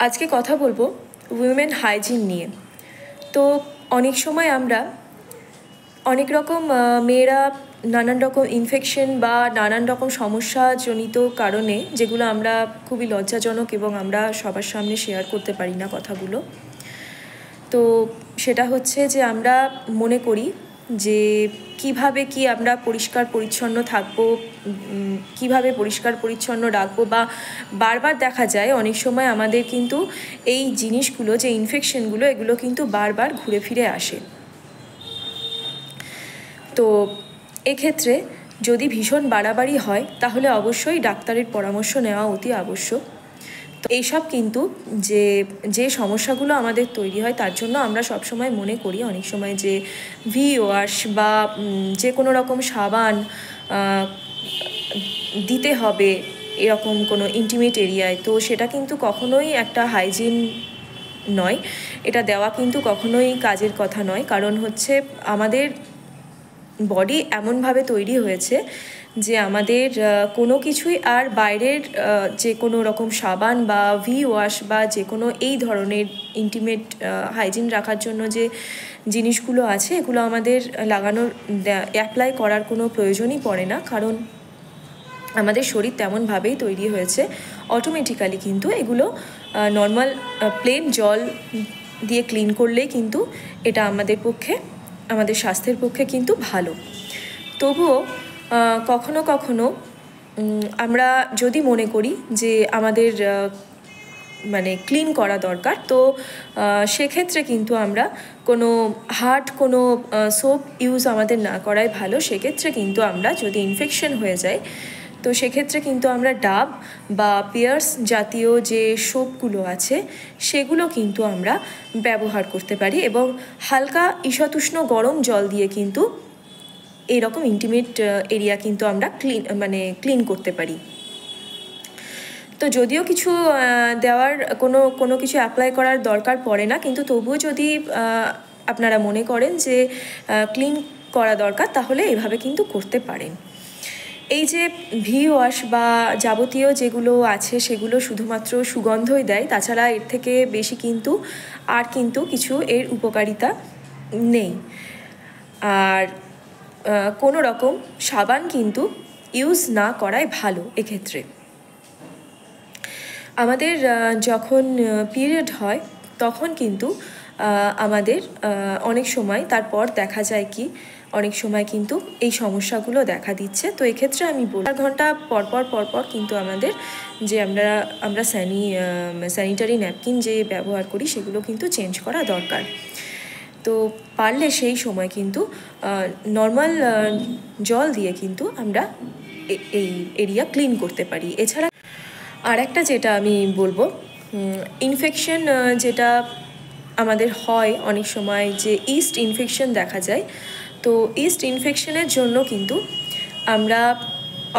আজকে কথা বলবো উইমেন হাইজিন নিয়ে। তো অনেক সময় আমরা অনেক রকম মেয়েরা নানান রকম ইনফেকশন বা নানান রকম সমস্যাজনিত কারণে, যেগুলো আমরা খুবই লজ্জাজনক এবং আমরা সবার সামনে শেয়ার করতে পারি না কথাগুলো। তো সেটা হচ্ছে যে আমরা মনে করি যে কিভাবে কি আমরা পরিষ্কার পরিচ্ছন্ন থাকবো, কিভাবে পরিষ্কার পরিচ্ছন্ন রাখবো, বা বারবার দেখা যায় অনেক সময় আমাদের কিন্তু এই জিনিসগুলো, যে ইনফেকশনগুলো, এগুলো কিন্তু বারবার ঘুরে ফিরে আসে। তো এক্ষেত্রে যদি ভীষণ বাড়াবাড়ি হয় তাহলে অবশ্যই ডাক্তারের পরামর্শ নেওয়া অতি আবশ্যক। তো এইসব কিন্তু যে সমস্যাগুলো আমাদের তৈরি হয় তার জন্য আমরা সবসময় মনে করি অনেক সময় যে ওয়াশ বা যে কোনো রকম সাবান দিতে হবে এরকম কোনো ইন্টিমেট এরিয়ায়। তো সেটা কিন্তু কখনোই একটা হাইজিন নয়, এটা দেওয়া কিন্তু কখনোই কাজের কথা নয়। কারণ হচ্ছে আমাদের বডি এমনভাবে তৈরি হয়েছে যে আমাদের কোনো কিছুই আর বাইরের যে কোনো রকম সাবান বা ওয়াশ বা যে কোনো এই ধরনের ইন্টিমেট হাইজিন রাখার জন্য যে জিনিসগুলো আছে, এগুলো আমাদের লাগানোর অ্যাপ্লাই করার কোনো প্রয়োজনই পড়ে না। কারণ আমাদের শরীর তেমনভাবেই তৈরি হয়েছে, অটোমেটিক্যালি কিন্তু এগুলো নর্মাল প্লেন জল দিয়ে ক্লিন করলেই কিন্তু এটা আমাদের স্বাস্থ্যের পক্ষে কিন্তু ভালো। তবুও কখনো কখনো আমরা যদি মনে করি যে আমাদের ক্লিন করা দরকার, তো সেক্ষেত্রে কিন্তু আমরা কোনো হার্ড কোনো সোপ ইউজ আমাদের না করাই ভালো। সেক্ষেত্রে কিন্তু আমরা যদি ইনফেকশন হয়ে যায় তো সেক্ষেত্রে কিন্তু আমরা ডাব বা পিয়ার্স জাতীয় যে সোপগুলো আছে সেগুলো কিন্তু আমরা ব্যবহার করতে পারি, এবং হালকা ঈষতুষ্ণ গরম জল দিয়ে কিন্তু এইরকম ইন্টিমেট এরিয়া কিন্তু আমরা ক্লিন করতে পারি। তো যদিও কিছু দেওয়ার কোনো কিছু অ্যাপ্লাই করার দরকার পড়ে না, কিন্তু তবুও যদি আপনারা মনে করেন যে ক্লিন করা দরকার তাহলে এভাবে কিন্তু করতে পারেন। এই যে ওয়াশ বা যাবতীয় যেগুলো আছে সেগুলো শুধুমাত্র সুগন্ধই দেয়, তাছাড়া এর থেকে বেশি কিন্তু কিছু এর উপকারিতা নেই। আর কোনো রকম সাবান কিন্তু ইউজ না করাই ভালো। এক্ষেত্রে আমাদের যখন পিরিয়ড হয় তখন কিন্তু আমাদের অনেক সময় তারপর দেখা যায় কি অনেক সময় কিন্তু এই সমস্যাগুলো দেখা দিচ্ছে। তো এক্ষেত্রে আমি বলি 4 ঘন্টা পরপর কিন্তু আমাদের যে আমরা স্যানিটারি ন্যাপকিন যে ব্যবহার করি সেগুলো কিন্তু চেঞ্জ করা দরকার। তো পারলে সেই সময় কিন্তু নর্মাল জল দিয়ে কিন্তু আমরা এই এরিয়া ক্লিন করতে পারি। এছাড়া আর একটা যেটা আমি বলবো, ইনফেকশন যেটা আমাদের হয় অনেক সময়, যে ইস্ট ইনফেকশন দেখা যায়। তো ইস্ট ইনফেকশনের জন্য কিন্তু আমরা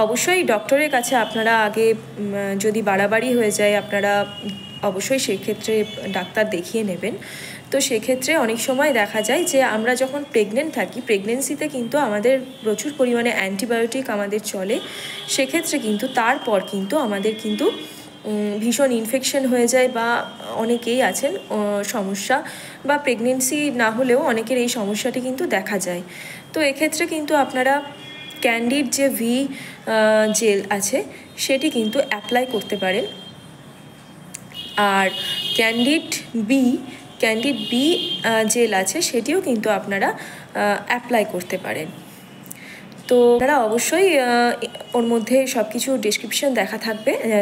অবশ্যই ডক্টরের কাছে আপনারা আগে যদি বাড়াবাড়ি হয়ে যায় আপনারা অবশ্যই সেক্ষেত্রে ডাক্তার দেখিয়ে নেবেন। তো সেক্ষেত্রে অনেক সময় দেখা যায় যে আমরা যখন প্রেগনেন্ট থাকি, প্রেগনেন্সিতে কিন্তু আমাদের প্রচুর পরিমাণে অ্যান্টিবায়োটিক আমাদের চলে। সেক্ষেত্রে কিন্তু তারপর কিন্তু আমাদের কিন্তু ভীষণ ইনফেকশন হয়ে যায়, বা অনেকেই আছেন সমস্যা, বা প্রেগনেন্সি না হলেও অনেকের এই সমস্যাটি কিন্তু দেখা যায়। তো এক্ষেত্রে কিন্তু আপনারা ক্যান্ডিড যে জেল আছে সেটি কিন্তু অ্যাপ্লাই করতে পারেন। আর ক্যান্ডিড বি জেল আছে সেটিও কিন্তু আপনারা অ্যাপ্লাই করতে পারেন। তো আপনারা অবশ্যই ওর মধ্যে সব কিছু ডেসক্রিপশন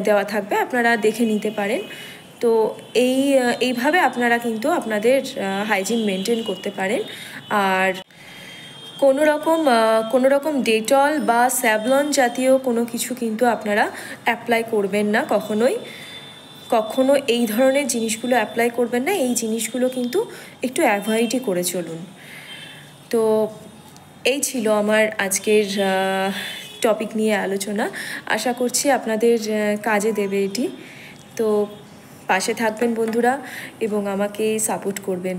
দেওয়া থাকবে, আপনারা দেখে নিতে পারেন। তো এইভাবে আপনারা কিন্তু আপনাদের হাইজিন মেনটেন করতে পারেন। আর কোনো রকম ডেটল বা স্যাভলন জাতীয় কোনো কিছু কিন্তু আপনারা অ্যাপ্লাই করবেন না কখনো এই ধরনের জিনিসগুলো অ্যাপ্লাই করবেন না। এই জিনিসগুলো কিন্তু একটু অ্যাভয়েডই করে চলুন। তো এই ছিল আমার আজকের টপিক নিয়ে আলোচনা। আশা করছি আপনাদের কাজে দেবে এটি। তো পাশে থাকবেন বন্ধুরা এবং আমাকে সাপোর্ট করবেন।